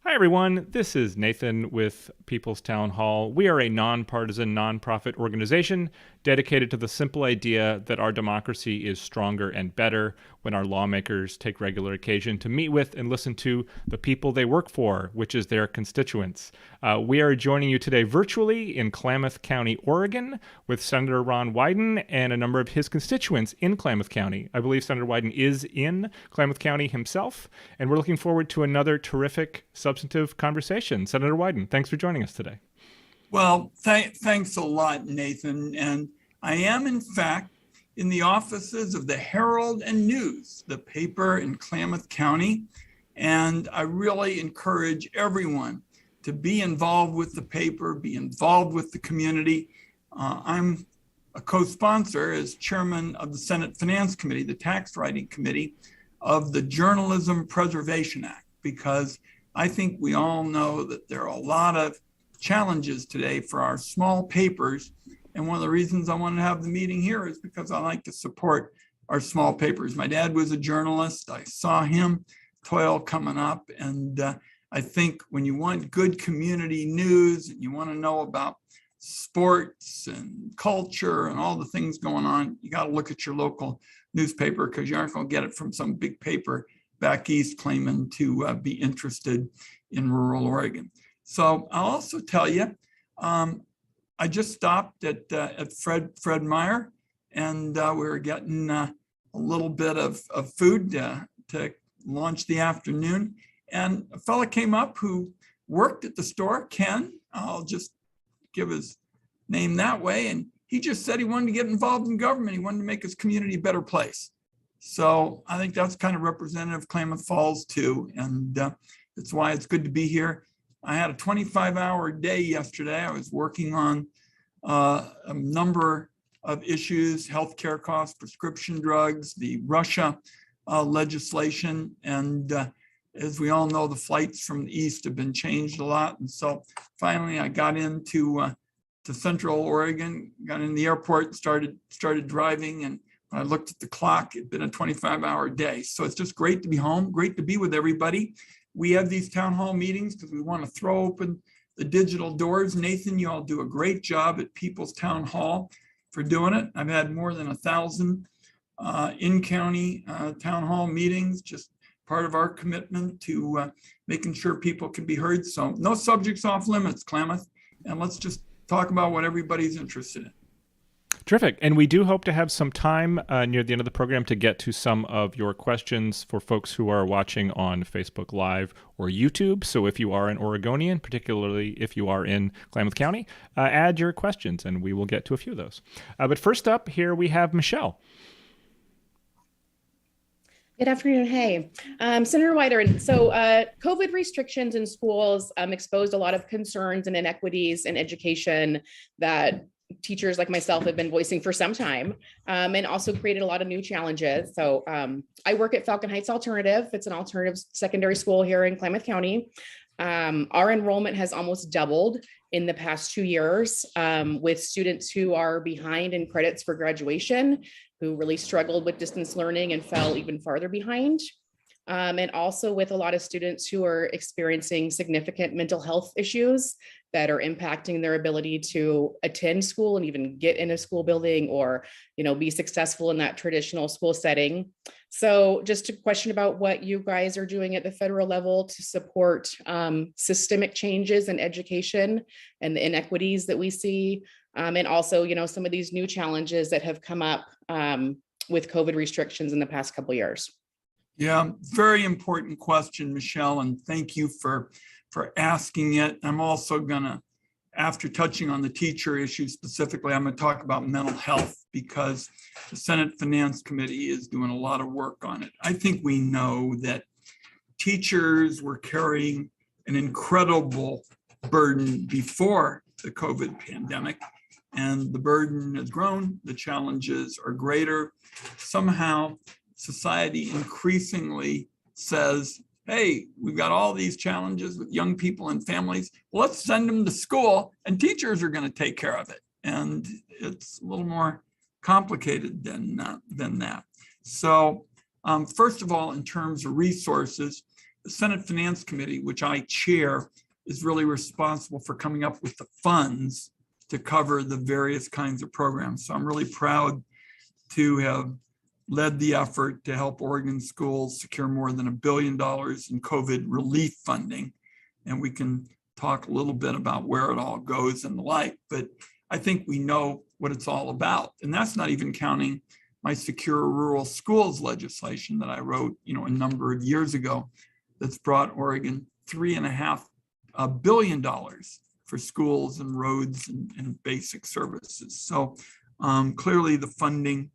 Hi, everyone. This is Nathan with People's Town Hall. We are a nonpartisan, nonprofit organization dedicated to the simple idea that our democracy is stronger and better when our lawmakers take regular occasion to meet with and listen to the people they work for, which is their constituents. We are joining you today virtually in Klamath County, Oregon, with Senator Ron Wyden and a number of his constituents in Klamath County. I believe Senator Wyden is in Klamath County himself, and we're looking forward to another terrific, substantive conversation. Senator Wyden, thanks for joining us today. Well, thanks a lot, Nathan. And I am, in fact, in the offices of the Herald and News, the paper in Klamath County. And I really encourage everyone to be involved with the paper, be involved with the community. I'm a co-sponsor as chairman of the Senate Finance Committee, the tax writing committee of the Journalism Preservation Act, because I think we all know that there are a lot of challenges today for our small papers. And one of the reasons I want to have the meeting here is because I like to support our small papers. My dad was a journalist. I saw him toil coming up. And I think when you want good community news and you want to know about sports and culture and all the things going on, you got to look at your local newspaper, because you aren't going to get it from some big paper back east claiming to be interested in rural Oregon. So I'll also tell you, I just stopped at Fred Meyer, and we were getting a little bit of food to launch the afternoon. And a fella came up who worked at the store, Ken. I'll just give his name that way. And he just said he wanted to get involved in government. He wanted to make his community a better place. So I think that's kind of representative of Klamath Falls too. And that's why it's good to be here. I had a 25-hour day yesterday. I was working on a number of issues: healthcare costs, prescription drugs, the Russia legislation. And as we all know, the flights from the east have been changed a lot. And so finally I got into to Central Oregon, got in the airport, started driving. And when I looked at the clock, it'd been a 25-hour day. So it's just great to be home, great to be with everybody. We have these town hall meetings because we want to throw open the digital doors. Nathan, you all do a great job at People's Town Hall for doing it. I've had more than 1,000 in-county town hall meetings, just part of our commitment to making sure people can be heard. So no subjects off limits, Klamath, and let's just talk about what everybody's interested in. Terrific. And we do hope to have some time near the end of the program to get to some of your questions for folks who are watching on Facebook Live or YouTube. So if you are an Oregonian, particularly if you are in Klamath County, add your questions and we will get to a few of those. But first up here we have Michelle. Good afternoon. Hey, Senator Wyden. So COVID restrictions in schools exposed a lot of concerns and inequities in education that teachers like myself have been voicing for some time, and also created a lot of new challenges. So I work at Falcon Heights Alternative. It's an alternative secondary school here in Klamath County. Our enrollment has almost doubled in the past 2 years, with students who are behind in credits for graduation, who really struggled with distance learning and fell even farther behind. And also with a lot of students who are experiencing significant mental health issues that are impacting their ability to attend school and even get in a school building or, be successful in that traditional school setting. So just a question about what you guys are doing at the federal level to support systemic changes in education and the inequities that we see. And also, some of these new challenges that have come up with COVID restrictions in the past couple of years. Yeah, very important question, Michelle, and thank you for asking it. I'm also gonna, after touching on the teacher issue specifically, I'm gonna talk about mental health because the Senate Finance Committee is doing a lot of work on it. I think we know that teachers were carrying an incredible burden before the COVID pandemic, and the burden has grown, the challenges are greater. Somehow, society increasingly says, hey, we've got all these challenges with young people and families. Well, let's send them to school and teachers are going to take care of it. And it's a little more complicated than that. So first of all, in terms of resources, the Senate Finance Committee, which I chair, is really responsible for coming up with the funds to cover the various kinds of programs. So I'm really proud to have led the effort to help Oregon schools secure more than $1 billion in COVID relief funding. And we can talk a little bit about where it all goes and the like, but I think we know what it's all about. And that's not even counting my Secure Rural Schools legislation that I wrote, a number of years ago that's brought Oregon $3.5 billion for schools and roads and basic services. So clearly the funding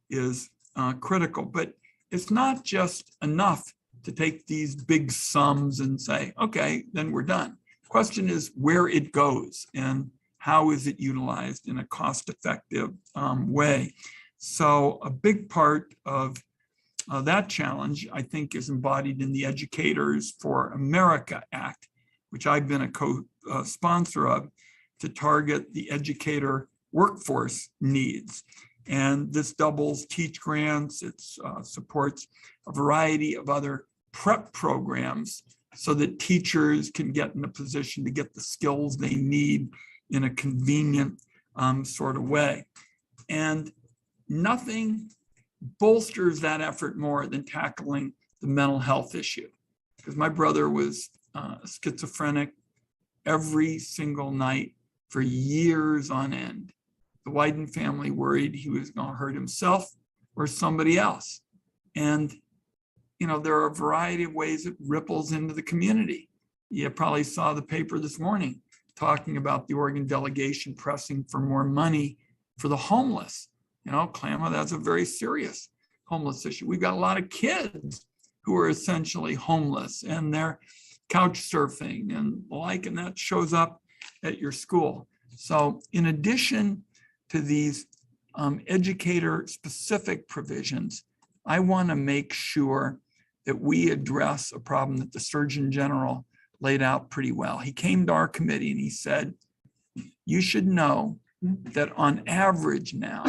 is critical, but it's not just enough to take these big sums and say, okay, then we're done. The question is where it goes and how is it utilized in a cost-effective way. So a big part of that challenge, I think, is embodied in the Educators for America Act, which I've been a co-sponsor of, to target the educator workforce needs. And this doubles teach grants. It supports a variety of other prep programs so that teachers can get in a position to get the skills they need in a convenient sort of way. And nothing bolsters that effort more than tackling the mental health issue. Because my brother was schizophrenic every single night for years on end. The Wyden family worried he was going to hurt himself or somebody else. And, there are a variety of ways it ripples into the community. You probably saw the paper this morning. talking about the Oregon delegation pressing for more money for the homeless. Klamath, that's a very serious homeless issue. We've got a lot of kids who are essentially homeless and they're couch surfing and the like, and that shows up at your school. So in addition to these educator-specific provisions, I want to make sure that we address a problem that the Surgeon General laid out pretty well. He came to our committee and he said, you should know that on average now,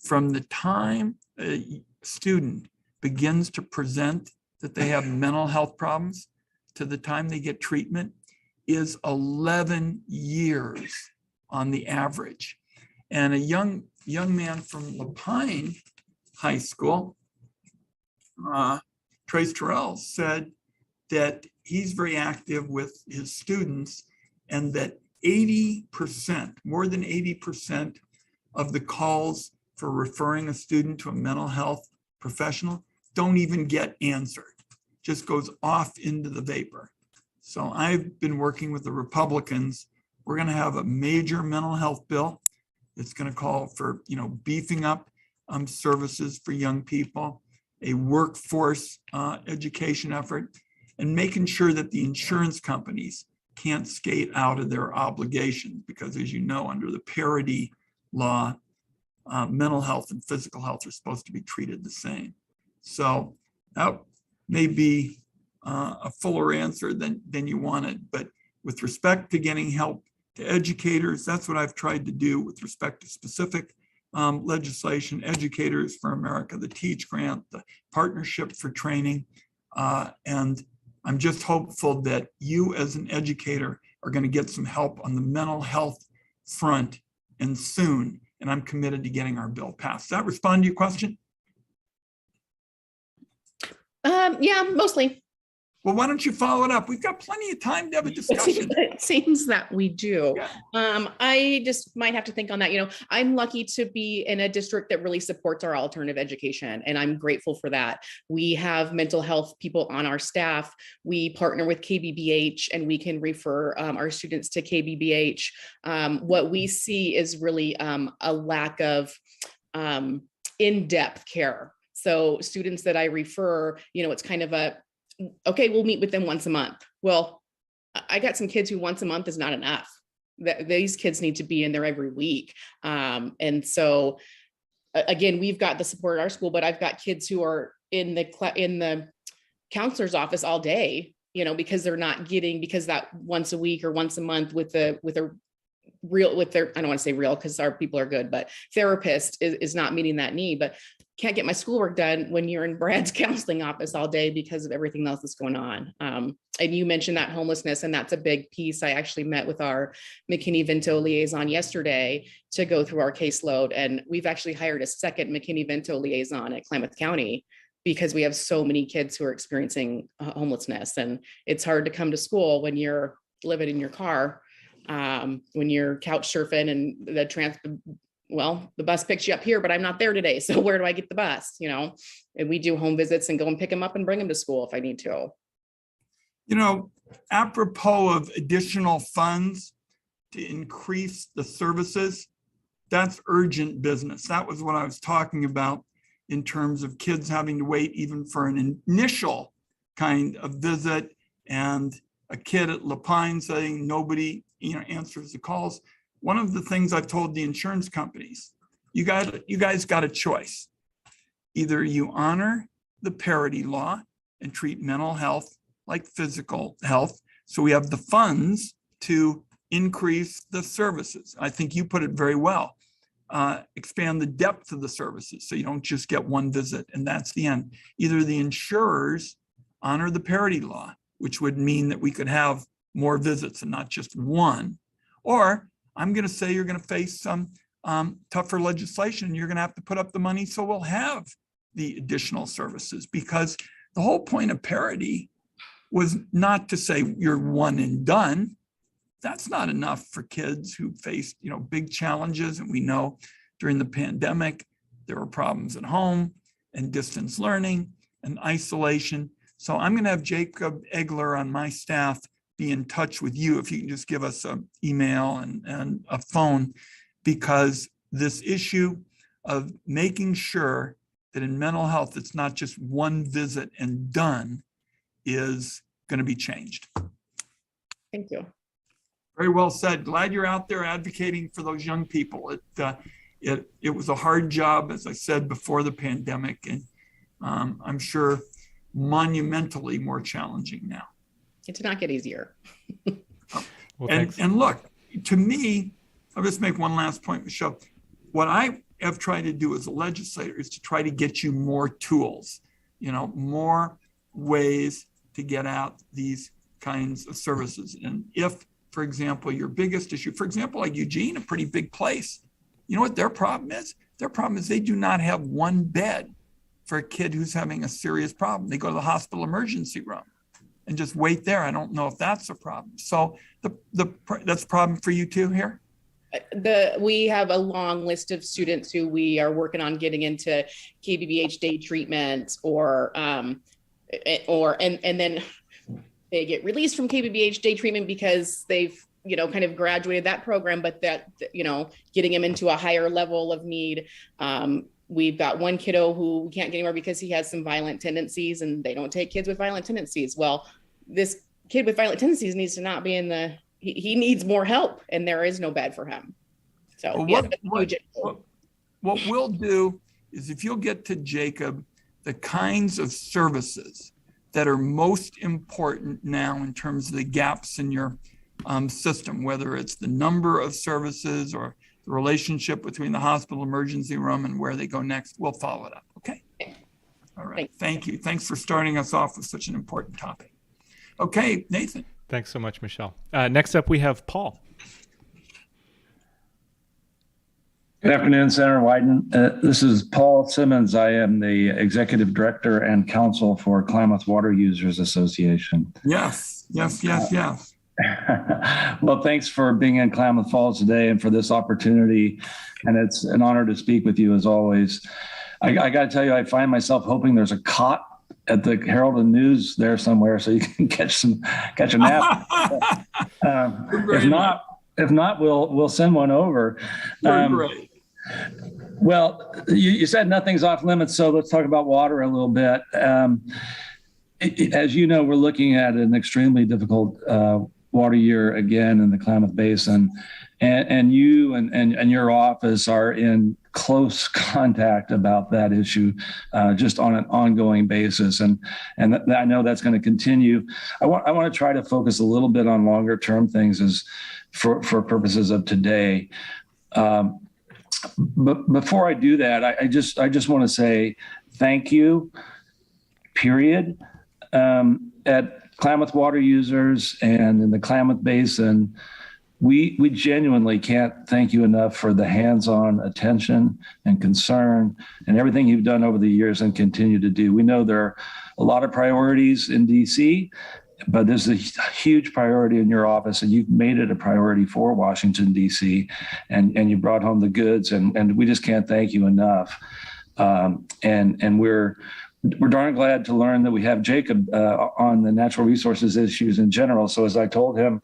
from the time a student begins to present that they have mental health problems to the time they get treatment is 11 years on the average. And a young man from Lapine High School, Trace Terrell, said that he's very active with his students and that 80%, more than 80% of the calls for referring a student to a mental health professional don't even get answered, just goes off into the vapor. So I've been working with the Republicans. We're going to have a major mental health bill. It's going to call for, beefing up services for young people, a workforce education effort, and making sure that the insurance companies can't skate out of their obligations because, as you know, under the parity law, mental health and physical health are supposed to be treated the same. So that may be a fuller answer than you wanted, but with respect to getting help to educators, that's what I've tried to do with respect to specific legislation, Educators for America, the TEACH grant, the Partnership for Training, and I'm just hopeful that you as an educator are going to get some help on the mental health front and soon, and I'm committed to getting our bill passed. Does that respond to your question? Yeah, mostly. Well, why don't you follow it up? We've got plenty of time to have a discussion. It seems that we do. Yeah. I just might have to think on that. I'm lucky to be in a district that really supports our alternative education, and I'm grateful for that. We have mental health people on our staff. We partner with KBBH, and we can refer our students to KBBH. What we see is really a lack of in-depth care. So students that I refer, it's kind of okay, we'll meet with them once a month. Well, I got some kids who once a month is not enough. These kids need to be in there every week. And so again, we've got the support at our school, but I've got kids who are in the counselor's office all day, because they're not getting, because that once a week or once a month with their, I don't want to say real because our people are good, but therapist is not meeting that need. But can't get my schoolwork done when you're in Brad's counseling office all day because of everything else that's going on. And you mentioned that homelessness, and that's a big piece. I actually met with our McKinney-Vento liaison yesterday to go through our caseload. And we've actually hired a second McKinney-Vento liaison at Klamath County because we have so many kids who are experiencing homelessness. And it's hard to come to school when you're living in your car, when you're couch surfing and the bus picks you up here, but I'm not there today. So where do I get the bus? And we do home visits and go and pick them up and bring them to school if I need to. Apropos of additional funds to increase the services, that's urgent business. That was what I was talking about in terms of kids having to wait even for an initial kind of visit, and a kid at Lapine saying nobody answers the calls. One of the things I've told the insurance companies, you guys got a choice. Either you honor the parity law and treat mental health like physical health, so we have the funds to increase the services. I think you put it very well. Expand the depth of the services so you don't just get one visit and that's the end. Either the insurers honor the parity law, which would mean that we could have more visits and not just one, or I'm going to say you're going to face some tougher legislation. You're going to have to put up the money so we'll have the additional services, because the whole point of parity was not to say you're one and done. That's not enough for kids who faced, big challenges. And we know during the pandemic, there were problems at home and distance learning and isolation. So I'm going to have Jacob Egler on my staff be in touch with you if you can just give us an email and a phone, because this issue of making sure that in mental health, it's not just one visit and done is going to be changed. Thank you. Very well said. Glad you're out there advocating for those young people. It was a hard job, as I said, before the pandemic, and I'm sure monumentally more challenging now. It did not get easier. Well, and look, to me, I'll just make one last point, Michelle. What I have tried to do as a legislator is to try to get you more tools, more ways to get out these kinds of services. And if, for example, your biggest issue, for example, like Eugene, a pretty big place, you know what their problem is? Their problem is they do not have one bed for a kid who's having a serious problem. They go to the hospital emergency room and just wait there. I don't know if that's a problem. So that's a problem for you too here? We have a long list of students who we are working on getting into KBBH day treatment and then they get released from KBBH day treatment because they've, kind of graduated that program, but that, getting them into a higher level of need. We've got one kiddo who we can't get anywhere because he has some violent tendencies, and they don't take kids with violent tendencies. Well, this kid with violent tendencies needs to not be he needs more help, and there is no bed for him. So what we'll do is, if you'll get to Jacob, the kinds of services that are most important now in terms of the gaps in your system, whether it's the number of services or the relationship between the hospital emergency room and where they go next, we'll follow it up. Okay. All right. Thank you. Thanks for starting us off with such an important topic. Okay, Nathan. Thanks so much, Michelle. Next up, we have Paul. Good afternoon, Senator Wyden. This is Paul Simmons. I am the Executive Director and Counsel for Klamath Water Users Association. Yes. Well, thanks for being in Klamath Falls today and for this opportunity. And it's an honor to speak with you as always. I got to tell you, I find myself hoping there's a cot at the Herald and News there somewhere so you can catch a nap. If not, we'll send one over. Great. Well, you said nothing's off limits, so let's talk about water a little bit. As you know, we're looking at an extremely difficult water year again in the Klamath Basin, and you and your office are in close contact about that issue, just on an ongoing basis, and I know that's going to continue. I want to try to focus a little bit on longer term things as for purposes of today. But before I do that, I just want to say thank you, period. At Klamath Water Users and in the Klamath Basin, we genuinely can't thank you enough for the hands-on attention and concern and everything you've done over the years and continue to do. We know there are a lot of priorities in DC, but there's a huge priority in your office, and you've made it a priority for Washington, D.C., and you brought home the goods, and we just can't thank you enough. And we're darn glad to learn that we have Jacob on the natural resources issues in general. So as I told him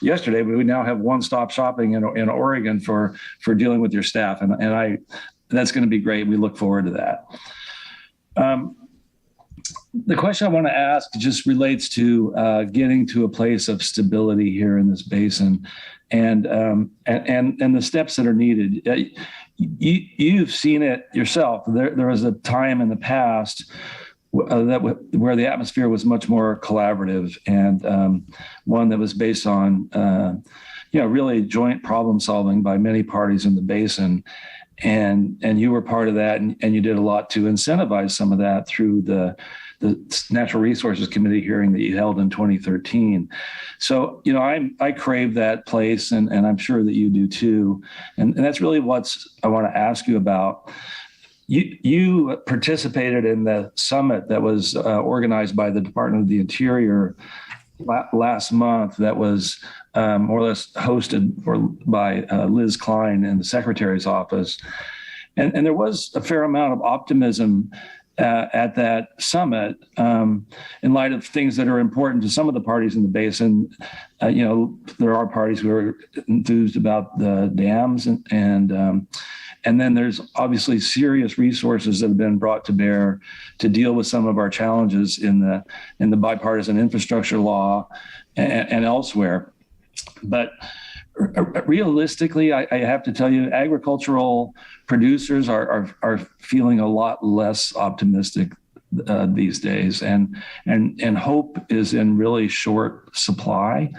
yesterday, we now have one-stop shopping in Oregon for dealing with your staff, and that's going to be great. We look forward to that. The question I want to ask just relates to getting to a place of stability here in this basin, and the steps that are needed. You've seen it yourself. There was a time in the past where the atmosphere was much more collaborative, and one that was based on really joint problem solving by many parties in the basin. And you were part of that, and you did a lot to incentivize some of that through the Natural Resources Committee hearing that you held in 2013. So, I crave that place, and I'm sure that you do too. And that's really what I want to ask you about. You participated in the summit that was organized by the Department of the Interior last month that was more or less hosted by Liz Klein in the Secretary's office. And there was a fair amount of optimism at that summit in light of things that are important to some of the parties in the basin. There are parties who are enthused about the dams, and then there's obviously serious resources that have been brought to bear to deal with some of our challenges in the bipartisan infrastructure law and elsewhere. But realistically, I have to tell you, agricultural producers are feeling a lot less optimistic these days, and hope is in really short supply.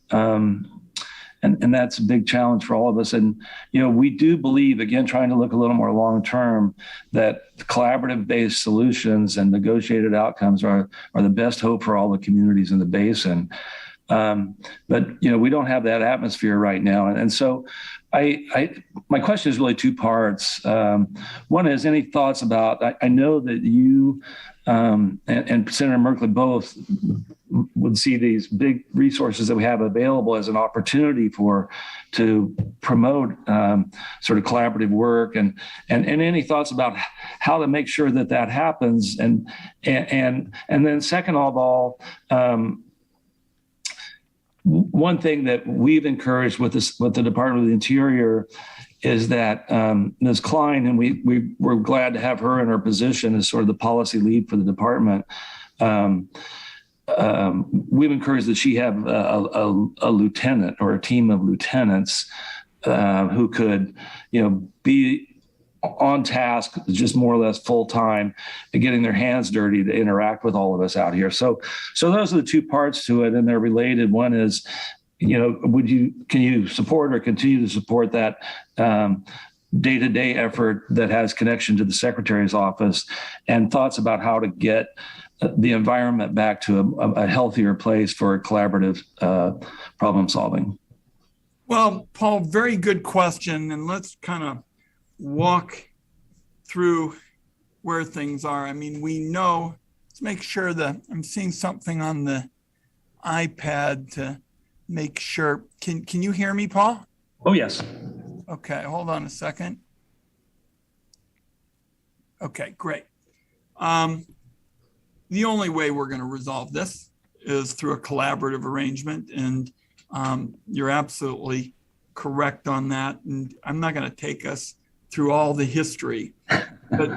And that's a big challenge for all of us. And, we do believe, again, trying to look a little more long-term, that collaborative-based solutions and negotiated outcomes are the best hope for all the communities in the basin. But, we don't have that atmosphere right now. And so my question is really two parts. One is, any thoughts about, I know that you and Senator Merkley both would see these big resources that we have available as an opportunity to promote sort of collaborative work, and any thoughts about how to make sure that happens, and then second of all, one thing that we've encouraged with the Department of the Interior is that Ms. Klein, and we're glad to have her in her position as sort of the policy lead for the department. We've encouraged that she have a lieutenant or a team of lieutenants who could, be on task, just more or less full time, and getting their hands dirty to interact with all of us out here. So those are the two parts to it, and they're related. One is, can you support or continue to support that day-to-day effort that has connection to the Secretary's office, and thoughts about how to get the environment back to a healthier place for collaborative problem solving? Well, Paul, very good question. And let's kind of walk through where things are. I mean, we know, let's make sure that I'm seeing something on the iPad to make sure. Can you hear me, Paul? Oh, yes. Okay, hold on a second. Okay, great. The only way we're going to resolve this is through a collaborative arrangement, and you're absolutely correct on that. And I'm not going to take us through all the history, but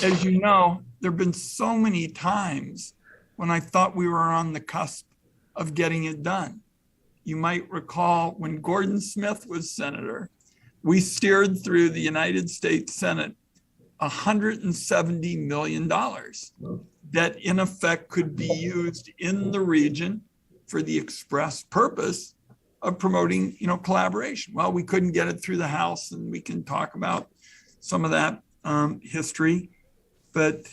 as you know, there have been so many times when I thought we were on the cusp of getting it done. You might recall when Gordon Smith was senator, we steered through the United States Senate $170 million that in effect could be used in the region for the express purpose of promoting, collaboration. Well, we couldn't get it through the House, and we can talk about some of that history, but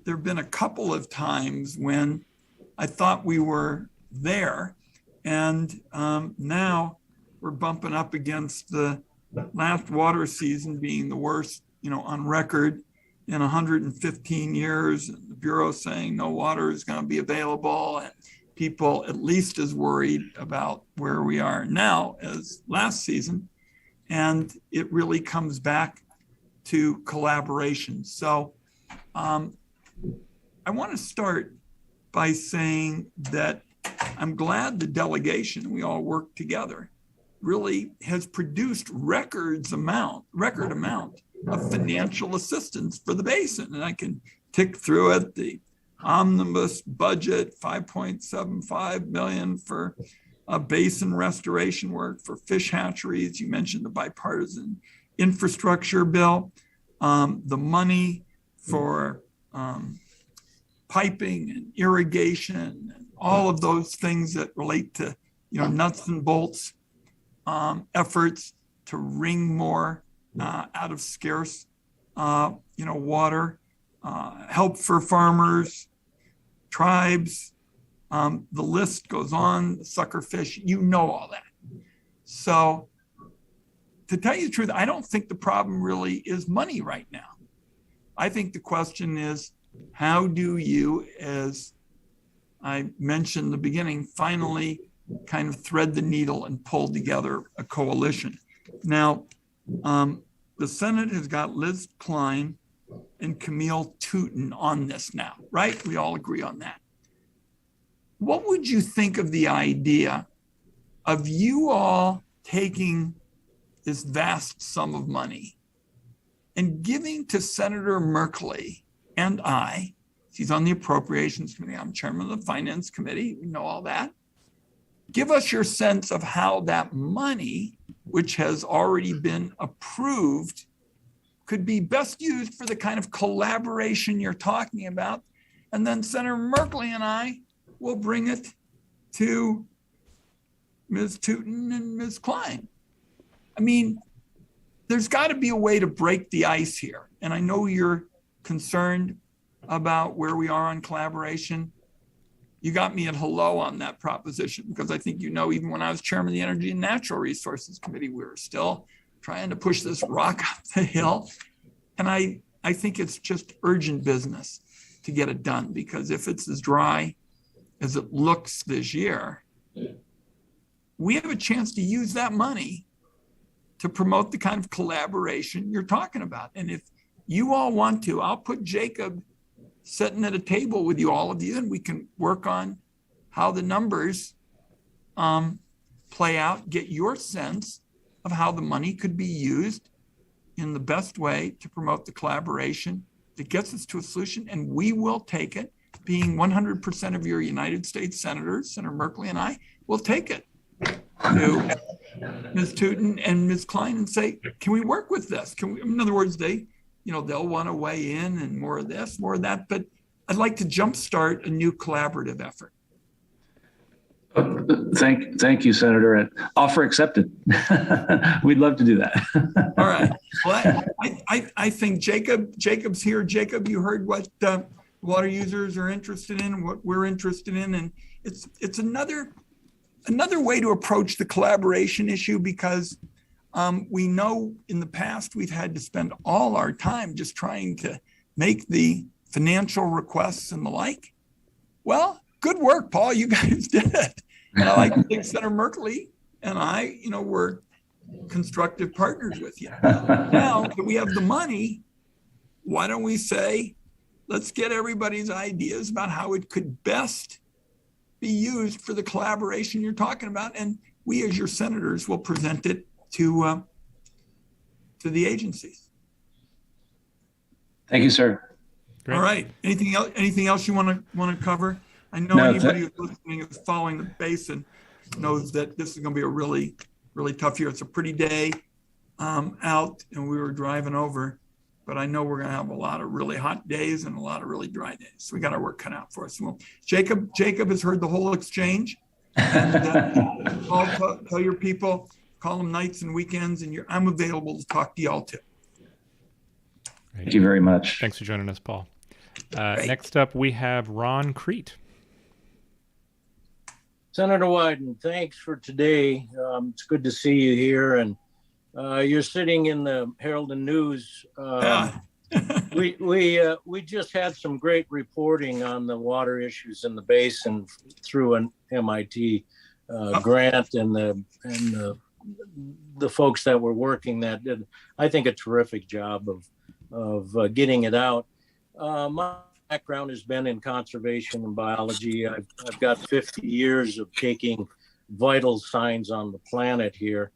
there have been a couple of times when I thought we were there, and now we're bumping up against the last water season being the worst, on record in 115 years. And the Bureau saying no water is going to be available, and people at least as worried about where we are now as last season. And it really comes back to collaboration. So I want to start by saying that I'm glad the delegation, we all work together, really has produced record amount of financial assistance for the basin. And I can tick through it: the omnibus budget, $5.75 million for basin restoration work for fish hatcheries. You mentioned the bipartisan infrastructure bill, the money for piping and irrigation, and all of those things that relate to, nuts and bolts efforts to wring more out of scarce, water, help for farmers, tribes, the list goes on, the sucker fish, all that. So to tell you the truth, I don't think the problem really is money right now. I think the question is, how do you, as I mentioned in the beginning, finally kind of thread the needle and pull together a coalition? Now, the Senate has got Liz Klein and Camille Tootin on this now, right? We all agree on that. What would you think of the idea of you all taking this vast sum of money and giving to Senator Merkley and I, she's on the Appropriations Committee, I'm chairman of the Finance Committee, we know all that. Give us your sense of how that money, which has already been approved, could be best used for the kind of collaboration you're talking about. And then Senator Merkley and I will bring it to Ms. Tootin and Ms. Klein. I mean, there's got to be a way to break the ice here. And I know you're concerned about where we are on collaboration. You got me at hello on that proposition, because I think, you know, even when I was chairman of the Energy and Natural Resources Committee, we were still trying to push this rock up the hill. And I think it's just urgent business to get it done, because if it's as dry as it looks this year, we have a chance to use that money to promote the kind of collaboration you're talking about. And if you all want to, I'll put Jacob sitting at a table with you, all of you, and we can work on how the numbers play out, get your sense of how the money could be used in the best way to promote the collaboration that gets us to a solution. And we will take it, being 100% of your United States senators, Senator Merkley and I, will take it to Ms. Tootin and Ms. Klein and say, can we work with this? Can we, in other words, they'll want to weigh in and more of this, more of that, but I'd like to jumpstart a new collaborative effort. Thank you, Senator. And offer accepted. We'd love to do that. All right. Well, I think Jacob's here. Jacob, you heard what water users are interested in, what we're interested in, and it's another way to approach the collaboration issue, because we know in the past we've had to spend all our time just trying to make the financial requests and the like. Well, good work, Paul. You guys did it. And I like to think Senator Merkley and I, were constructive partners with you. Now that we have the money, why don't we say, let's get everybody's ideas about how it could best be used for the collaboration you're talking about, and we as your senators will present it to the agencies. Thank you, sir. Great. All right. Anything else you want to cover? I know anybody who's listening is following the basin knows that this is going to be a really, really tough year. It's a pretty day out, and we were driving over, but I know we're going to have a lot of really hot days and a lot of really dry days. So we got our work cut out for us. Well, Jacob has heard the whole exchange. And tell your people, call them nights and weekends, and I'm available to talk to y'all too. Thank you very much. Thanks for joining us, Paul. Next up, we have Ron Crete. Senator Wyden, thanks for today. It's good to see you here, and you're sitting in the Herald and News. We just had some great reporting on the water issues in the basin through an MIT grant, and the folks that were working that did, I think, a terrific job of getting it out. My background has been in conservation and biology. I've got 50 years of taking vital signs on the planet here.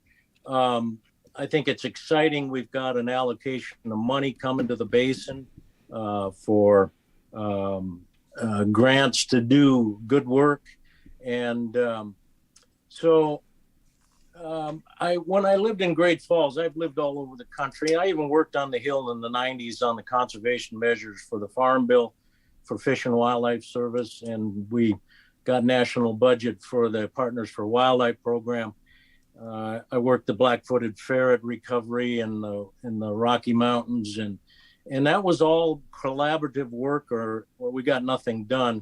I think it's exciting. We've got an allocation of money coming to the basin for grants to do good work. And when I lived in Great Falls, I've lived all over the country. I even worked on the Hill in the 90s on the conservation measures for the Farm Bill for Fish and Wildlife Service. And we got national budget for the Partners for Wildlife program. I worked the black-footed ferret recovery in the Rocky Mountains, and that was all collaborative work, or we got nothing done.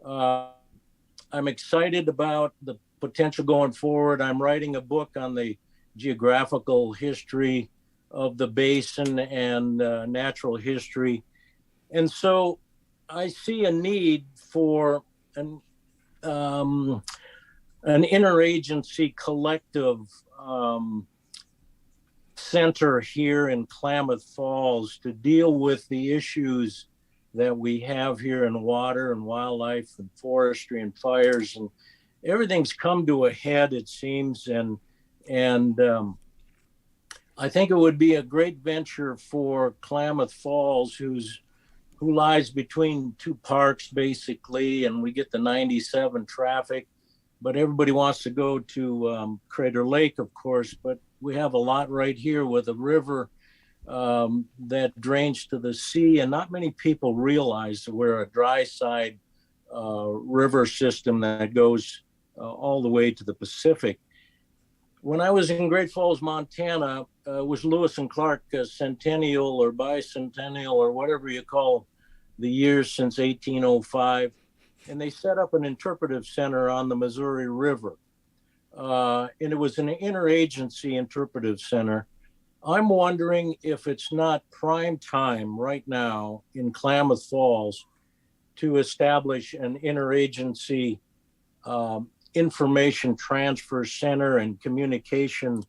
I'm excited about the potential going forward. I'm writing a book on the geographical history of the basin and natural history, and so I see a need for an interagency collective center here in Klamath Falls to deal with the issues that we have here in water and wildlife and forestry and fires, and everything's come to a head, it seems. And I think it would be a great venture for Klamath Falls, who lies between two parks basically, and we get the 97 traffic, but everybody wants to go to Crater Lake, of course, but we have a lot right here with a river that drains to the sea, and not many people realize that we're a dry side river system that goes all the way to the Pacific. When I was in Great Falls, Montana, it was Lewis and Clark centennial or bicentennial or whatever you call the years since 1805. And they set up an interpretive center on the Missouri River. And it was an interagency interpretive center. I'm wondering if it's not prime time right now in Klamath Falls to establish an interagency information transfer center and communication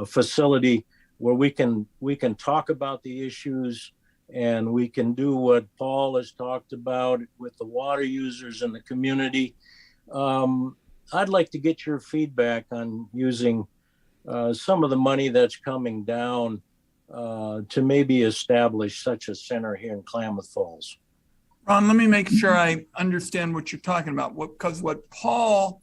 facility where we can talk about the issues, and we can do what Paul has talked about with the water users in the community. I'd like to get your feedback on using some of the money that's coming down to maybe establish such a center here in Klamath Falls. Ron, let me make sure I understand what you're talking about, because what Paul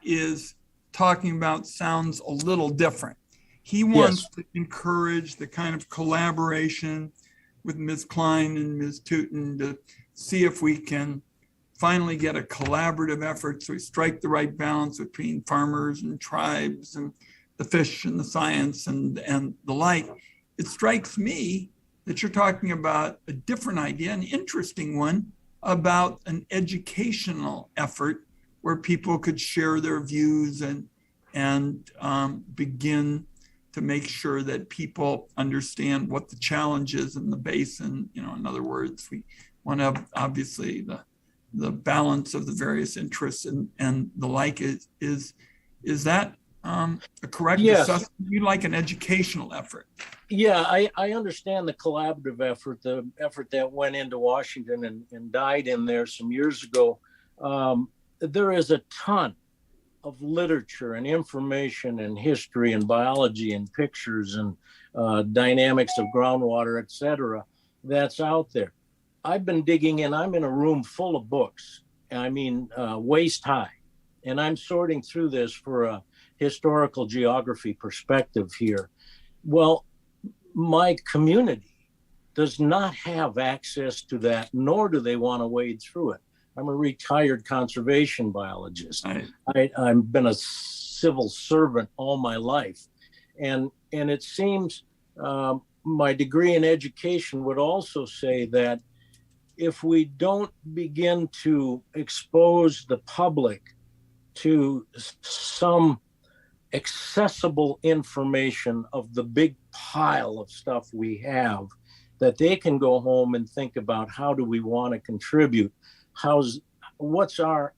is talking about sounds a little different. He wants to encourage the kind of collaboration with Ms. Klein and Ms. Tootin to see if we can finally get a collaborative effort so we strike the right balance between farmers and tribes and the fish and the science and the like. It strikes me that you're talking about a different idea, an interesting one, about an educational effort where people could share their views and begin to make sure that people understand what the challenge is in the basin. You know, in other words, we want to have obviously the balance of the various interests and the like. Is that a correct assessment? You like an educational effort? Yeah, I understand the collaborative effort, the effort that went into Washington and died in there some years ago. There is a ton of literature and information and history and biology and pictures and dynamics of groundwater, et cetera, that's out there. I've been digging in. I'm in a room full of books, I mean, waist high, and I'm sorting through this for a historical geography perspective here. Well, my community does not have access to that, nor do they want to wade through it. I'm a retired conservation biologist. I've been a civil servant all my life. And it seems my degree in education would also say that if we don't begin to expose the public to some accessible information of the big pile of stuff we have, that they can go home and think about, how do we want to contribute? What's our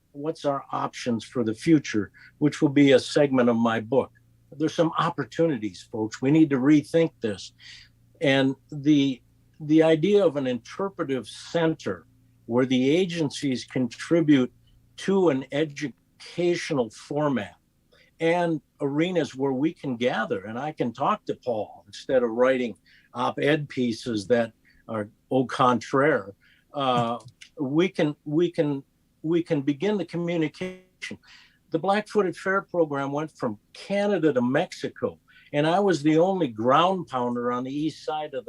options for the future, which will be a segment of my book. There's some opportunities, folks. We need to rethink this. And the idea of an interpretive center where the agencies contribute to an educational format and arenas where we can gather, and I can talk to Paul instead of writing op-ed pieces that are au contraire. We can begin the communication. The Black-Footed Fair program went from Canada to Mexico, and I was the only ground pounder on the east side of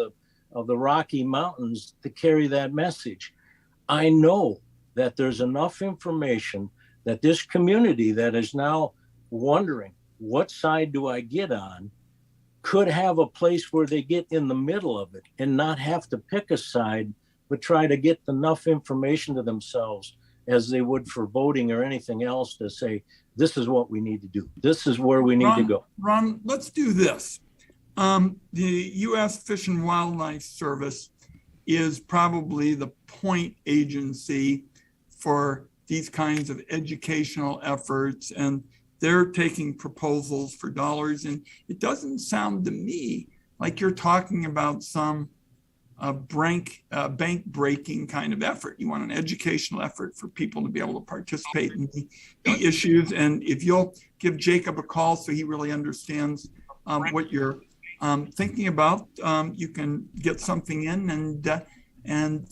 the Rocky Mountains to carry that message. I know that there's enough information that this community that is now wondering, what side do I get on, could have a place where they get in the middle of it and not have to pick a side, but try to get enough information to themselves as they would for voting or anything else to say, this is what we need to do. This is where we need to go. Ron, let's do this. The U.S. Fish and Wildlife Service is probably the point agency for these kinds of educational efforts and they're taking proposals for dollars. And it doesn't sound to me like you're talking about some bank breaking kind of effort. You want an educational effort for people to be able to participate in the issues. And if you'll give Jacob a call so he really understands what you're thinking about, you can get something in. And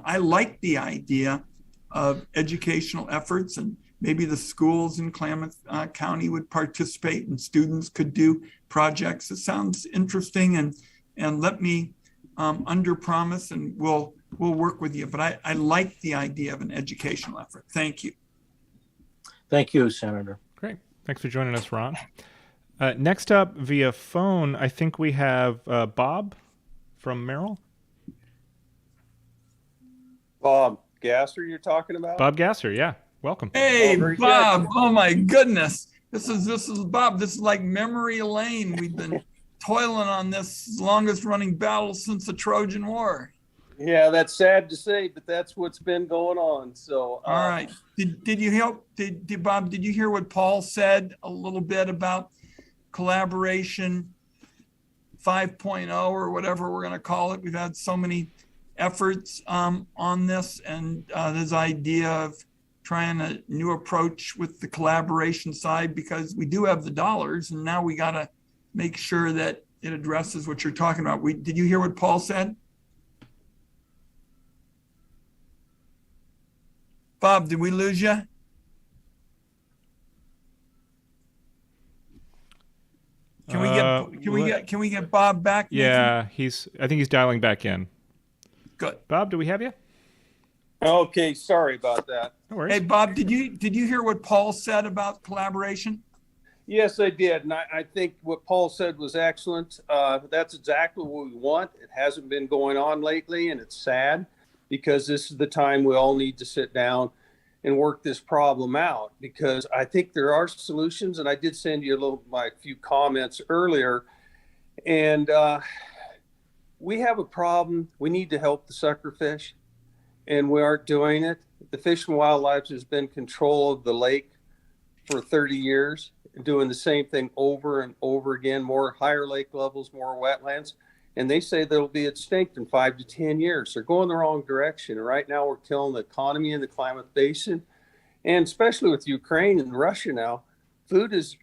I like the idea of educational efforts, and maybe the schools in Klamath County would participate and students could do projects. It sounds interesting, and let me under promise, and we'll work with you. But I like the idea of an educational effort. Thank you. Thank you, Senator. Great. Thanks for joining us, Ron. Next up via phone, I think we have Bob from Merrill. Bob Gasser you're talking about? Bob Gasser, yeah. Welcome. Hey, very Bob. good. Oh my goodness. This is Bob. This is like memory lane. We've been toiling on this longest running battle since the Trojan War. Yeah, that's sad to say, but that's what's been going on. So All right. Did you help? Did Bob, did you hear what Paul said a little bit about collaboration 5.0 or whatever we're going to call it? We've had so many efforts on this, and this idea of trying a new approach with the collaboration side, because we do have the dollars, and now we got to make sure that it addresses what you're talking about. Did you hear what Paul said? Bob, did we lose you? Can we get Bob back? Yeah, I think he's dialing back in. Good. Bob, do we have you? okay, sorry about that. No worries. Hey, Bob, did you hear what Paul said about collaboration? Yes, I did. And I think what Paul said was excellent. That's exactly what we want. It hasn't been going on lately, and it's sad because this is the time we all need to sit down and work this problem out, because I think there are solutions. And I did send you my few comments earlier, and we have a problem. We need to help the suckerfish, and we aren't doing it. The Fish and Wildlife has been control of the lake for 30 years, doing the same thing over and over again, more higher lake levels, more wetlands. And they say they'll be extinct in 5 to 10 years. They're going the wrong direction. And right now we're killing the economy in the Klamath Basin. And especially with Ukraine and Russia now, food is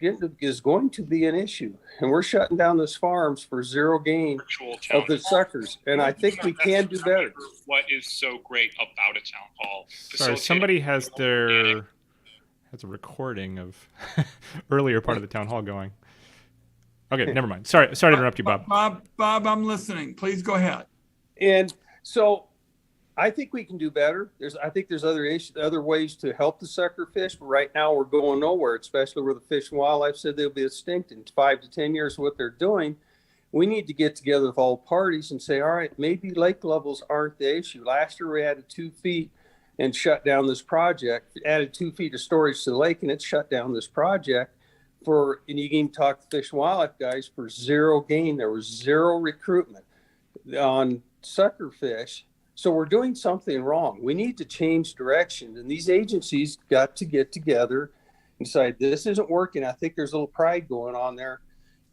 going to be an issue. And we're shutting down those farms for zero gain of the suckers. And I think we can do better. What is so great about a town hall? Sorry, somebody has a recording of earlier part of the town hall going. Okay, never mind. Sorry to interrupt you, Bob. Bob, I'm listening. Please go ahead. And so I think we can do better. I think there's other ways to help the suckerfish, but right now we're going nowhere, especially where the Fish and Wildlife said they'll be extinct in 5 to 10 years. What they're doing, we need to get together with all parties and say, all right, maybe lake levels aren't the issue. Last year we added 2 feet and shut down this project, added 2 feet of storage to the lake, and it shut down this project and you can talk to Fish and Wildlife guys, for zero gain. There was zero recruitment on suckerfish. So we're doing something wrong. We need to change direction. And these agencies got to get together and decide this isn't working. I think there's a little pride going on there.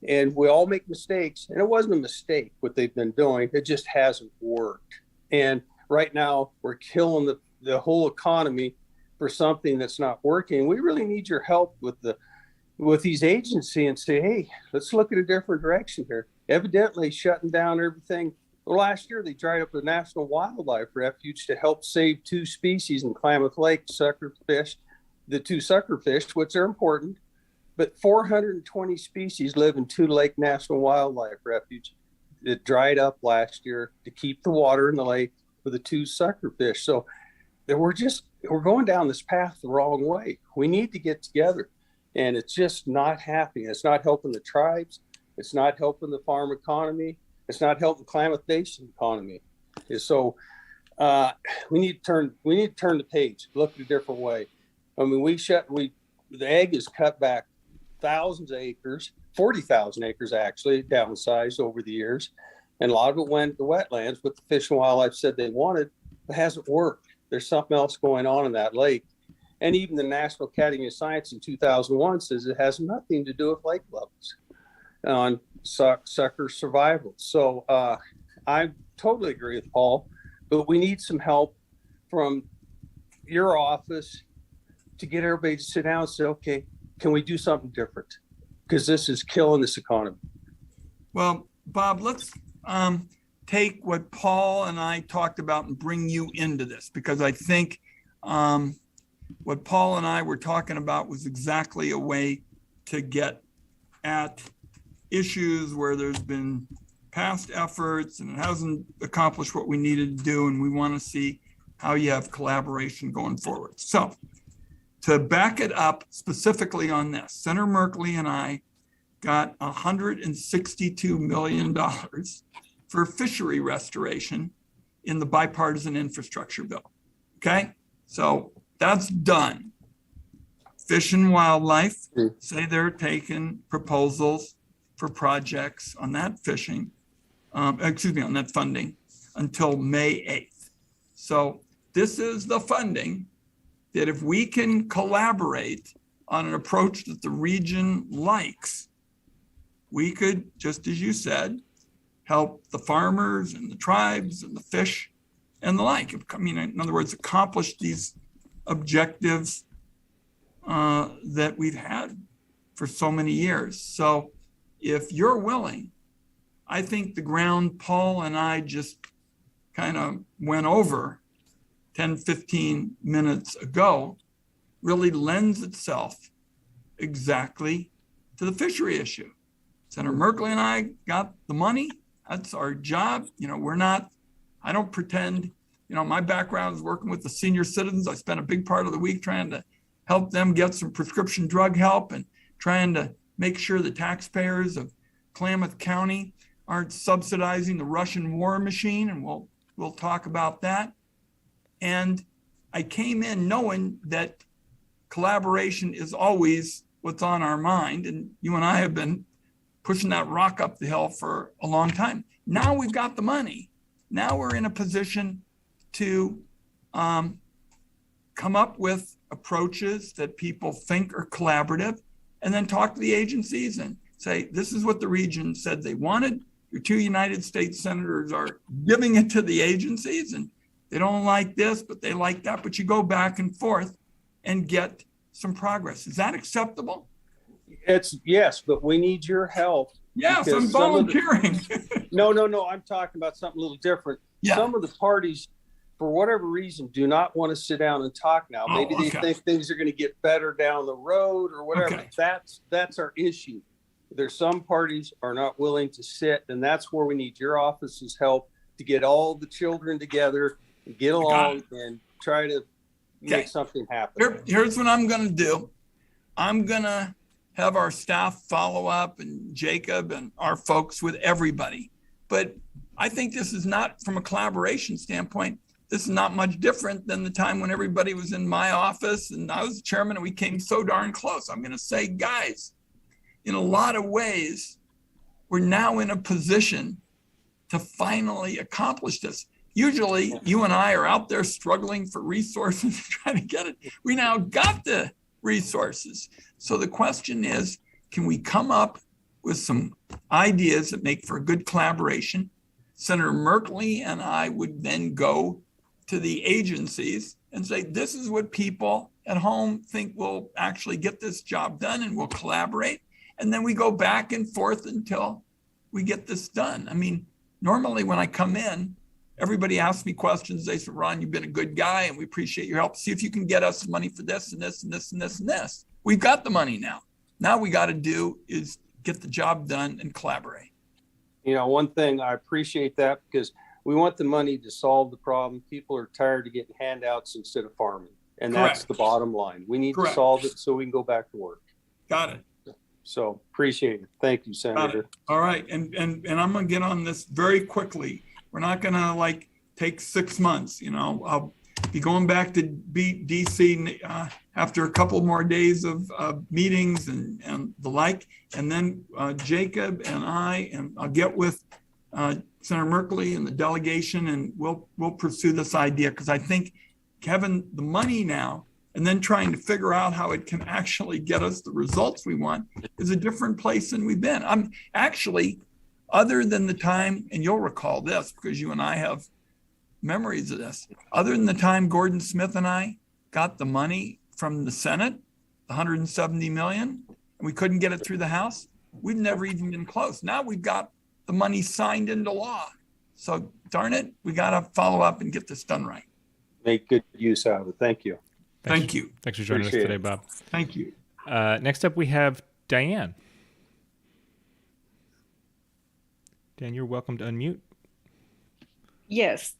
And we all make mistakes. And it wasn't a mistake what they've been doing. It just hasn't worked. And right now we're killing the whole economy for something that's not working. We really need your help with these agencies and say, hey, let's look at a different direction here. Evidently shutting down everything. Well, last year they dried up the National Wildlife Refuge to help save 2 species in Klamath Lake, suckerfish, the 2 suckerfish, which are important, but 420 species live in 2 Lake National Wildlife Refuge. It dried up last year to keep the water in the lake for the 2 suckerfish. So we're going down this path the wrong way. We need to get together. And it's just not happening. It's not helping the tribes. It's not helping the farm economy. It's not helping Klamath Basin economy. So we need to turn the page, look at a different way. I mean, the egg is cut back thousands of acres, 40,000 acres actually, downsized over the years. And a lot of it went to wetlands, what the Fish and Wildlife said they wanted, but hasn't worked. There's something else going on in that lake. And even the National Academy of Science in 2001 says it has nothing to do with lake levels on sucker survival. So I totally agree with Paul, but we need some help from your office to get everybody to sit down and say, okay, can we do something different? Because this is killing this economy. Well, Bob, let's take what Paul and I talked about and bring you into this, because I think what Paul and I were talking about was exactly a way to get at issues where there's been past efforts and it hasn't accomplished what we needed to do. And we want to see how you have collaboration going forward. So to back it up specifically on this, Senator Merkley and I got $162 million for fishery restoration in the bipartisan infrastructure bill. Okay, so that's done. Fish and Wildlife say they're taking proposals for projects on that on that funding until May 8th. So this is the funding that if we can collaborate on an approach that the region likes, we could, just as you said, help the farmers and the tribes and the fish and the like. I mean, in other words, accomplish these objectives that we've had for so many years. So if you're willing, I think the ground Paul and I just kind of went over 10, 15 minutes ago really lends itself exactly to the fishery issue. Senator Merkley and I got the money. That's our job. You know, I don't pretend, you know, my background is working with the senior citizens. I spent a big part of the week trying to help them get some prescription drug help and trying to make sure the taxpayers of Klamath County aren't subsidizing the Russian war machine. And we'll talk about that. And I came in knowing that collaboration is always what's on our mind. And you and I have been pushing that rock up the hill for a long time. Now we've got the money. Now we're in a position to come up with approaches that people think are collaborative, and then talk to the agencies and say, this is what the region said they wanted. Your two United States senators are giving it to the agencies, and they don't like this, but they like that. But you go back and forth and get some progress. Is that acceptable? Yes, but we need your help. Yes, I'm volunteering. No. I'm talking about something a little different. Yeah. Some of the parties, for whatever reason, do not want to sit down and talk now. Maybe they think things are going to get better down the road or whatever. Okay. That's our issue. There's some parties are not willing to sit, and that's where we need your office's help to get all the children together and get along and try to make something happen. Here's what I'm going to do. I'm going to have our staff follow up, and Jacob and our folks with everybody. But I think this is not, from a collaboration standpoint, this is not much different than the time when everybody was in my office and I was the chairman and we came so darn close. I'm going to say, guys, in a lot of ways, we're now in a position to finally accomplish this. Usually you and I are out there struggling for resources, trying to get it. We now got the resources. So the question is, can we come up with some ideas that make for a good collaboration? Senator Merkley and I would then go to the agencies and say, this is what people at home think will actually get this job done, and we'll collaborate. And then we go back and forth until we get this done. I mean, normally when I come in, everybody asks me questions. They say, Ron, you've been a good guy and we appreciate your help. See if you can get us money for this and this and this and this and this. We've got the money now. Now we got to do is get the job done and collaborate. You know, one thing, I appreciate that because we want the money to solve the problem. People are tired of getting handouts instead of farming. And that's the bottom line. We need to solve it so we can go back to work. Got it. So appreciate it. Thank you, Senator. All right. And I'm going to get on this very quickly. We're not going to take 6 months. You know, I'll be going back to DC after a couple more days of meetings and the like. And then Jacob and I'll get with Senator Merkley and the delegation, and we'll pursue this idea, because I think, Kevin, the money now and then trying to figure out how it can actually get us the results we want is a different place than we've been. I'm actually, other than the time, and you'll recall this because you and I have memories of this, other than the time Gordon Smith and I got the money from the Senate, the 170 million, and we couldn't get it through the House, we've never even been close. Now we've got the money signed into law. So darn it, we got to follow up and get this done right. Make good use out of it. Thank you. Thank you. Thanks for joining us today, Bob. Thank you. Next up, we have Diane. Dan, you're welcome to unmute. Yes.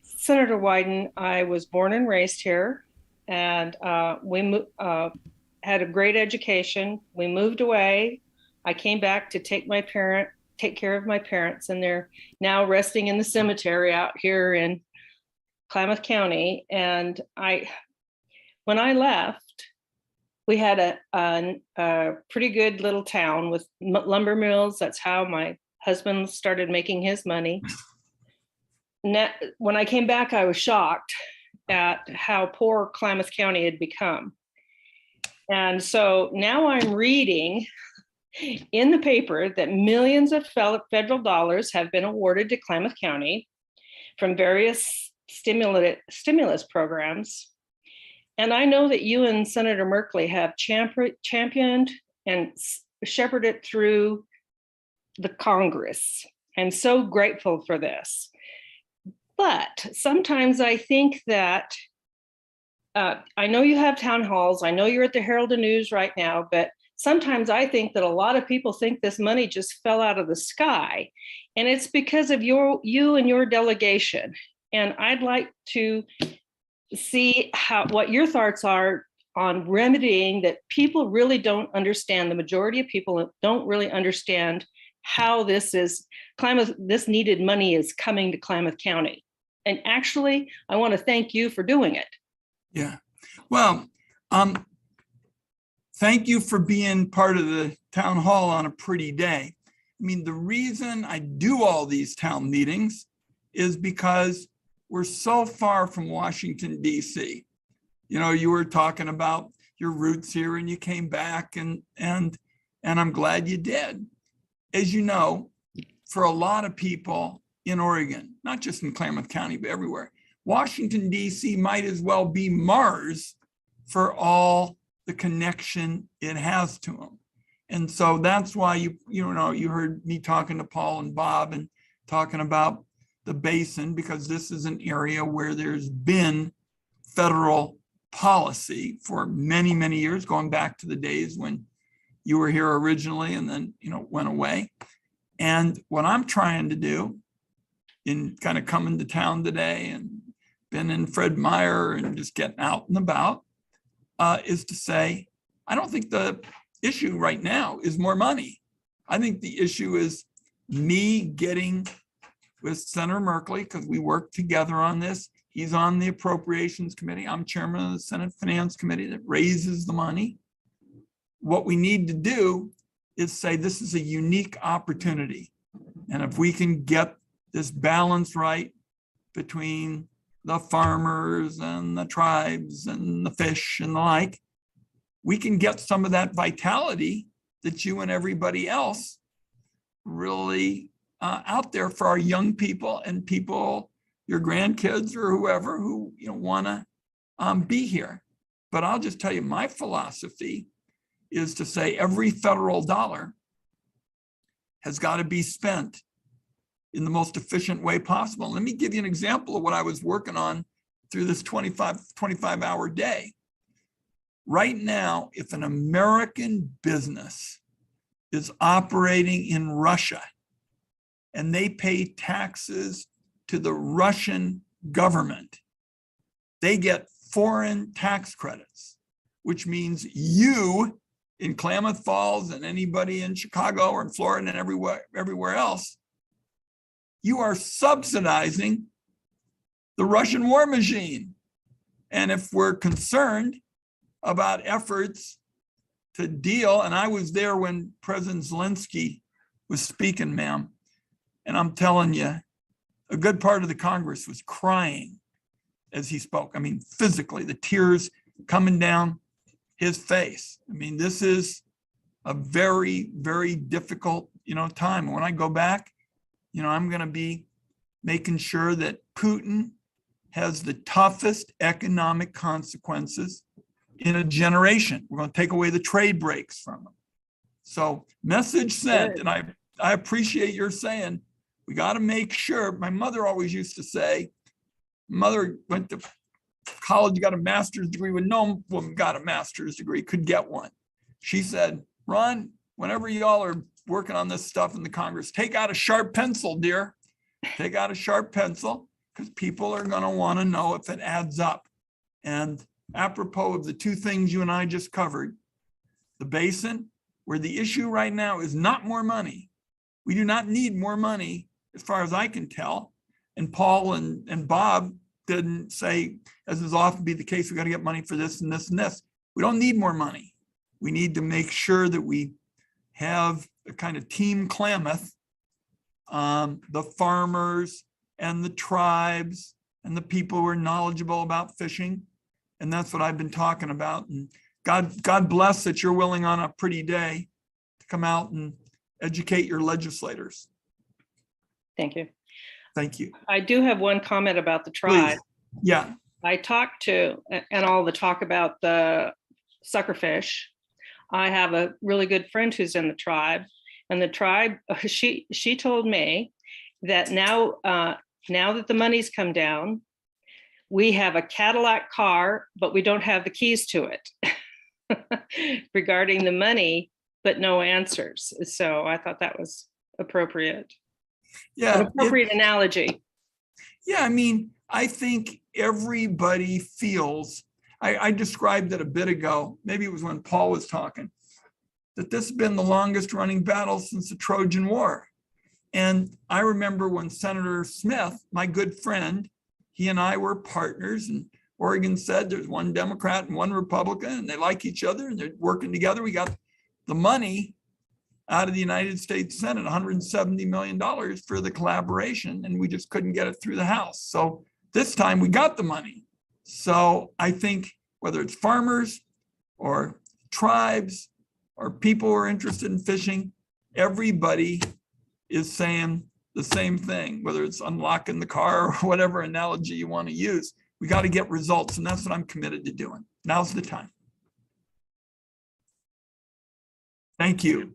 Senator Wyden, I was born and raised here, and we had a great education. We moved away. I came back to take care of my parents, and they're now resting in the cemetery out here in Klamath County. And when I left, we had a pretty good little town with lumber mills. That's how my husband started making his money. When I came back, I was shocked at how poor Klamath County had become. And so now I'm reading in the paper that millions of federal dollars have been awarded to Klamath County from various stimulus programs. And I know that you and Senator Merkley have championed and shepherded it through the Congress. I'm so grateful for this. But sometimes I think that, I know you have town halls, I know you're at the Herald and News right now, but sometimes I think that a lot of people think this money just fell out of the sky. And it's because of you and your delegation. And I'd like to see what your thoughts are on remedying that. People really don't understand. The majority of people don't really understand how this needed money is coming to Klamath County. And actually, I want to thank you for doing it. Yeah. Well, thank you for being part of the town hall on a pretty day. I mean, the reason I do all these town meetings is because we're so far from Washington, D.C. You know, you were talking about your roots here and you came back, and I'm glad you did. As you know, for a lot of people in Oregon, not just in Klamath County, but everywhere, Washington, D.C. might as well be Mars for all the connection it has to them. And so that's why you heard me talking to Paul and Bob and talking about the basin, because this is an area where there's been federal policy for many, many years, going back to the days when you were here originally and then, went away. And what I'm trying to do in kind of coming to town today and been in Fred Meyer and just getting out and about is to say, I don't think the issue right now is more money. I think the issue is me getting with Senator Merkley, because we work together on this. He's on the Appropriations Committee. I'm chairman of the Senate Finance Committee that raises the money. What we need to do is say this is a unique opportunity. And if we can get this balance right between the farmers and the tribes and the fish and the like, we can get some of that vitality that you and everybody else really out there for our young people and people, your grandkids or whoever who want to be here. But I'll just tell you, my philosophy is to say every federal dollar has got to be spent in the most efficient way possible. Let me give you an example of what I was working on through this 25-hour day. Right now, if an American business is operating in Russia and they pay taxes to the Russian government, they get foreign tax credits, which means you in Klamath Falls and anybody in Chicago or in Florida and everywhere else, you are subsidizing the Russian war machine. And if we're concerned about efforts to deal, and I was there when President Zelensky was speaking, ma'am, and I'm telling you, a good part of the Congress was crying as he spoke. I mean, physically, the tears coming down his face. I mean, this is a very, very difficult, time. And when I go back, I'm going to be making sure that Putin has the toughest economic consequences in a generation. We're going to take away the trade breaks from them. So message sent. And I appreciate your saying, we got to make sure. My mother always used to say, mother went to college, got a master's degree when no woman got a master's degree, could get one. She said, Ron, whenever y'all are working on this stuff in the Congress, take out a sharp pencil, dear. Take out a sharp pencil, because people are going to want to know if it adds up. And apropos of the two things you and I just covered, the basin, where the issue right now is not more money. We do not need more money, as far as I can tell. And Paul and Bob didn't say, as is often be the case, we got to get money for this and this and this. We don't need more money. We need to make sure that we have a kind of team Klamath, the farmers and the tribes and the people who are knowledgeable about fishing. And that's what I've been talking about. And God bless that you're willing on a pretty day to come out and educate your legislators. Thank you. Thank you. I do have one comment about the tribe. Please. Yeah. I talked to, and all the talk about the suckerfish. I have a really good friend who's in the tribe, and the tribe, she told me that now that the money's come down, we have a Cadillac car, but we don't have the keys to it regarding the money, but no answers. So I thought that was appropriate. Yeah. An appropriate analogy. Yeah. I mean, I think everybody feels, I described it a bit ago, maybe it was when Paul was talking, that this has been the longest running battle since the Trojan War. And I remember when Senator Smith, my good friend, he and I were partners, and Oregon said there's one Democrat and one Republican, and they like each other and they're working together. We got the money out of the United States Senate, $170 million for the collaboration, and we just couldn't get it through the House. So this time we got the money. So I think whether it's farmers or tribes or people who are interested in fishing, everybody is saying the same thing, whether it's unlocking the car or whatever analogy you want to use. We got to get results, and that's what I'm committed to doing. Now's the time. Thank you.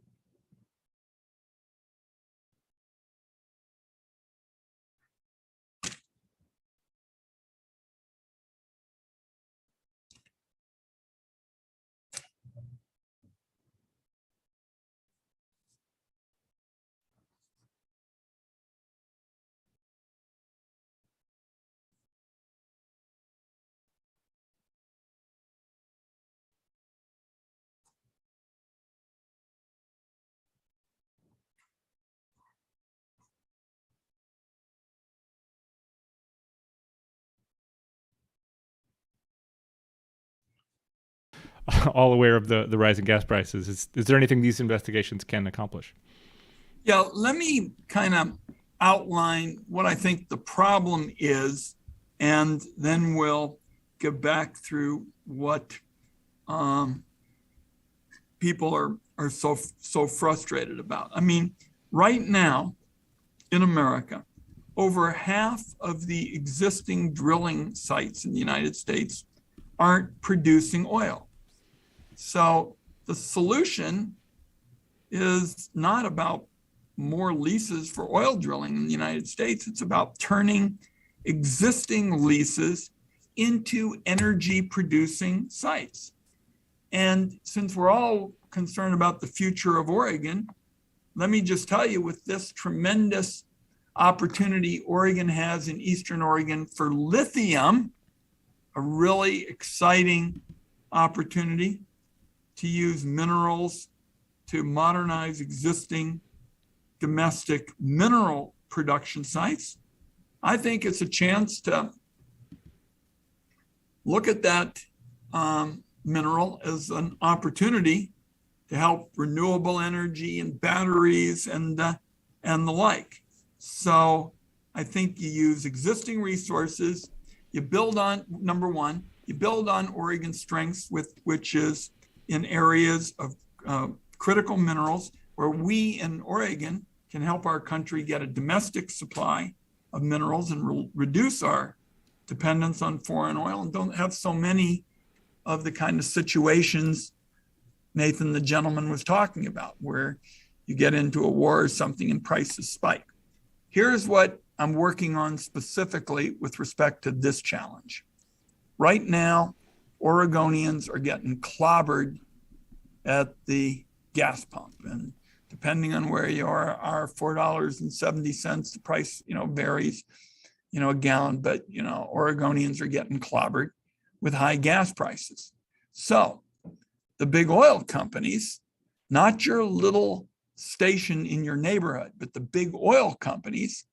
All aware of the rising gas prices. Is there anything these investigations can accomplish? Yeah, let me kind of outline what I think the problem is, and then we'll get back through what people are so frustrated about. I mean, right now in America, over half of the existing drilling sites in the United States aren't producing oil. So the solution is not about more leases for oil drilling in the United States. It's about turning existing leases into energy producing sites. And since we're all concerned about the future of Oregon, let me just tell you, with this tremendous opportunity Oregon has in Eastern Oregon for lithium, a really exciting opportunity to use minerals to modernize existing domestic mineral production sites. I think it's a chance to look at that mineral as an opportunity to help renewable energy and batteries and the like. So I think you use existing resources, you build on, number one, you build on Oregon's strengths, which is in areas of critical minerals where we in Oregon can help our country get a domestic supply of minerals and reduce our dependence on foreign oil, and don't have so many of the kind of situations Nathan, the gentleman, was talking about, where you get into a war or something and prices spike. Here's what I'm working on specifically with respect to this challenge. Right now, Oregonians are getting clobbered at the gas pump, and depending on where you are $4.70. The price, varies, a gallon, but Oregonians are getting clobbered with high gas prices. So the big oil companies, not your little station in your neighborhood, but the big oil companies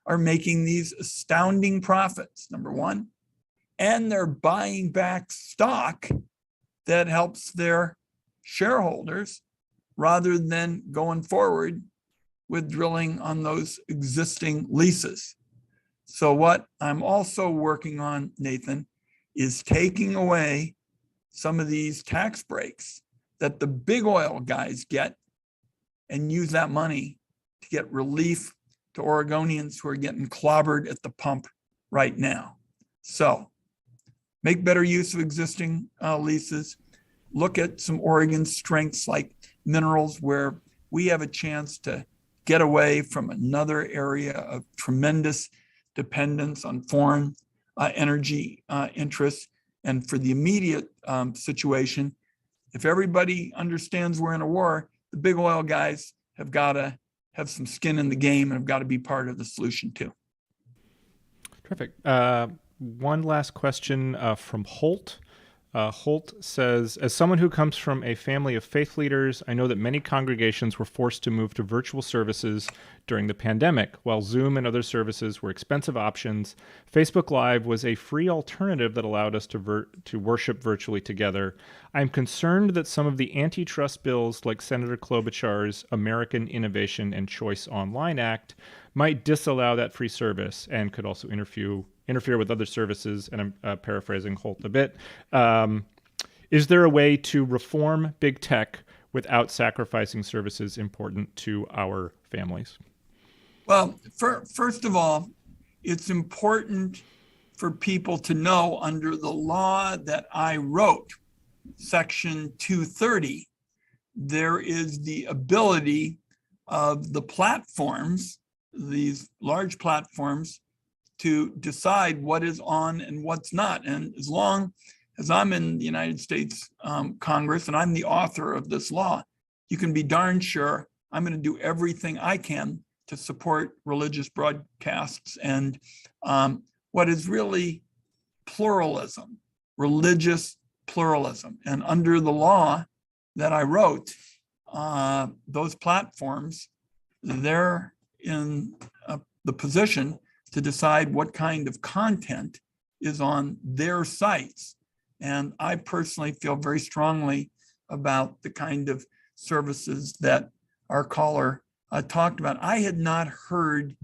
are making these astounding profits, number one, and they're buying back stock that helps their shareholders rather than going forward with drilling on those existing leases. So what I'm also working on, Nathan, is taking away some of these tax breaks that the big oil guys get and use that money to get relief to Oregonians who are getting clobbered at the pump right now. So make better use of existing leases. Look at some Oregon strengths like minerals, where we have a chance to get away from another area of tremendous dependence on foreign energy interests. And for the immediate situation, if everybody understands we're in a war, the big oil guys have got to have some skin in the game and have got to be part of the solution too. Terrific. One last question from Holt. Holt says, as someone who comes from a family of faith leaders, I know that many congregations were forced to move to virtual services during the pandemic. While Zoom and other services were expensive options, Facebook Live was a free alternative that allowed us to worship virtually together. I'm concerned that some of the antitrust bills, like Senator Klobuchar's American Innovation and Choice Online Act, might disallow that free service and could also interfere with other services, and I'm paraphrasing Holt a bit. Is there a way to reform big tech without sacrificing services important to our families? Well, first of all, it's important for people to know under the law that I wrote, Section 230, there is the ability of the platforms, these large platforms, to decide what is on and what's not. And as long as I'm in the United States Congress and I'm the author of this law, you can be darn sure I'm going to do everything I can to support religious broadcasts and what is really pluralism, religious pluralism. And under the law that I wrote, those platforms, they're in the position to decide what kind of content is on their sites. And I personally feel very strongly about the kind of services that our caller talked about. I had not heard,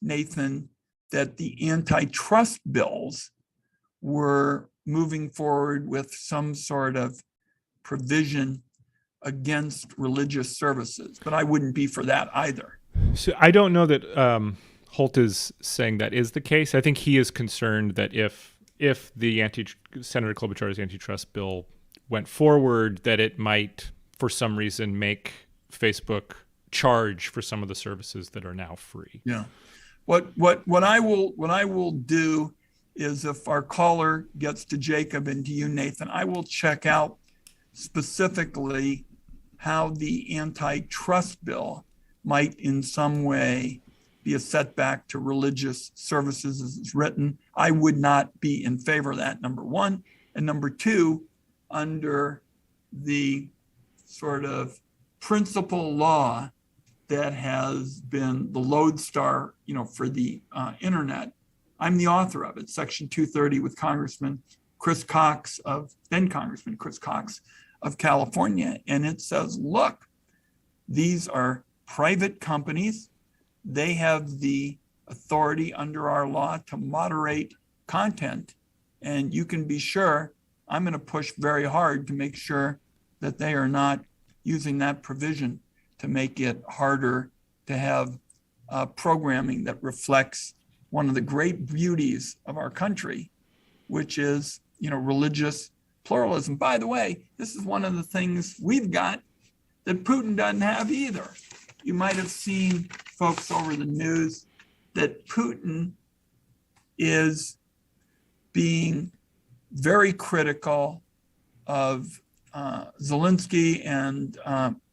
Nathan, that the antitrust bills were moving forward with some sort of provision against religious services, but I wouldn't be for that either. So I don't know that Holt is saying that is the case. I think he is concerned that if the Senator Klobuchar's antitrust bill went forward, that it might, for some reason, make Facebook charge for some of the services that are now free. Yeah. What I will do is, if our caller gets to Jacob and to you, Nathan, I will check out specifically how the antitrust bill might in some way be a setback to religious services as it's written. I would not be in favor of that, number one. And number two, under the sort of principal law that has been the lodestar, for the internet, I'm the author of it, Section 230, with then Congressman Chris Cox of California. And it says, look, these are private companies. They have the authority under our law to moderate content. And you can be sure I'm going to push very hard to make sure that they are not using that provision to make it harder to have programming that reflects one of the great beauties of our country, which is, religious pluralism. By the way, this is one of the things we've got that Putin doesn't have either. You might have seen, folks, over the news that Putin is being very critical of Zelensky and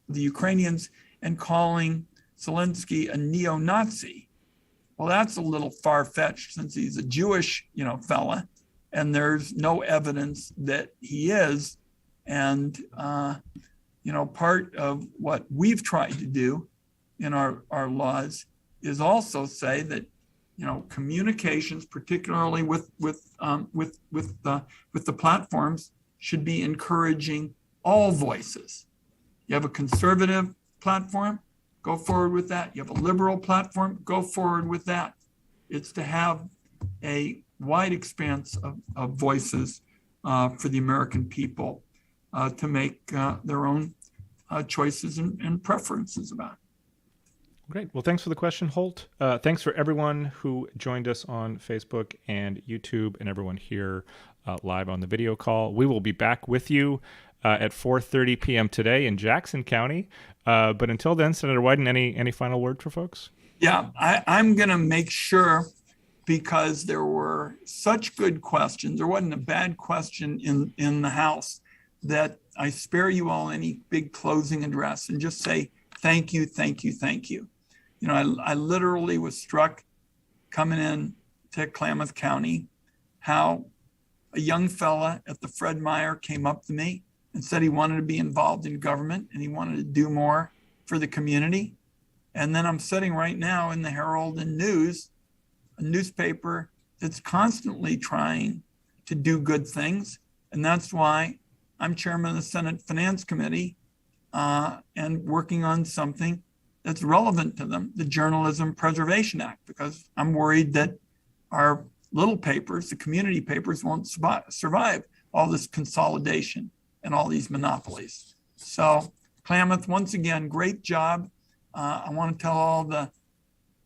the Ukrainians and calling Zelensky a neo-Nazi. Well, that's a little far-fetched since he's a Jewish, fella, and there's no evidence that he is. And, part of what we've tried to do in our laws is also say that, communications, particularly with the platforms, should be encouraging all voices. You have a conservative platform, go forward with that. You have a liberal platform, go forward with that. It's to have a wide expanse of voices for the American people to make their own choices and preferences about it. Great. Well, thanks for the question, Holt. Thanks for everyone who joined us on Facebook and YouTube and everyone here live on the video call. We will be back with you at 4:30 p.m. today in Jackson County. But until then, Senator Wyden, any final word for folks? Yeah, I'm going to make sure, because there were such good questions, there wasn't a bad question in the House, that I spare you all any big closing address and just say thank you, thank you, thank you. I literally was struck coming in to Klamath County how a young fella at the Fred Meyer came up to me and said he wanted to be involved in government and he wanted to do more for the community. And then I'm sitting right now in the Herald and News, a newspaper that's constantly trying to do good things. And that's why I'm chairman of the Senate Finance Committee and working on something that's relevant to them, the Journalism Preservation Act, because I'm worried that our little papers, the community papers, won't survive all this consolidation and all these monopolies. So Klamath, once again, great job. I want to tell all the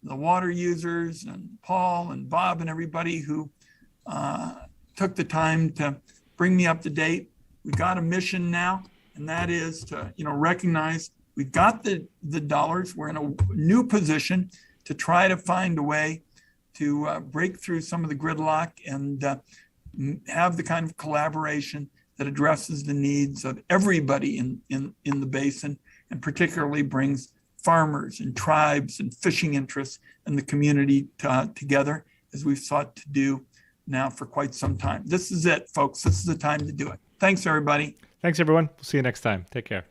water users and Paul and Bob and everybody who took the time to bring me up to date. We got a mission now, and that is to recognize we've got the dollars. We're in a new position to try to find a way to break through some of the gridlock and have the kind of collaboration that addresses the needs of everybody in the basin, and particularly brings farmers and tribes and fishing interests and the community together, as we've sought to do now for quite some time. This is it, folks. This is the time to do it. Thanks, everybody. Thanks, everyone. We'll see you next time. Take care.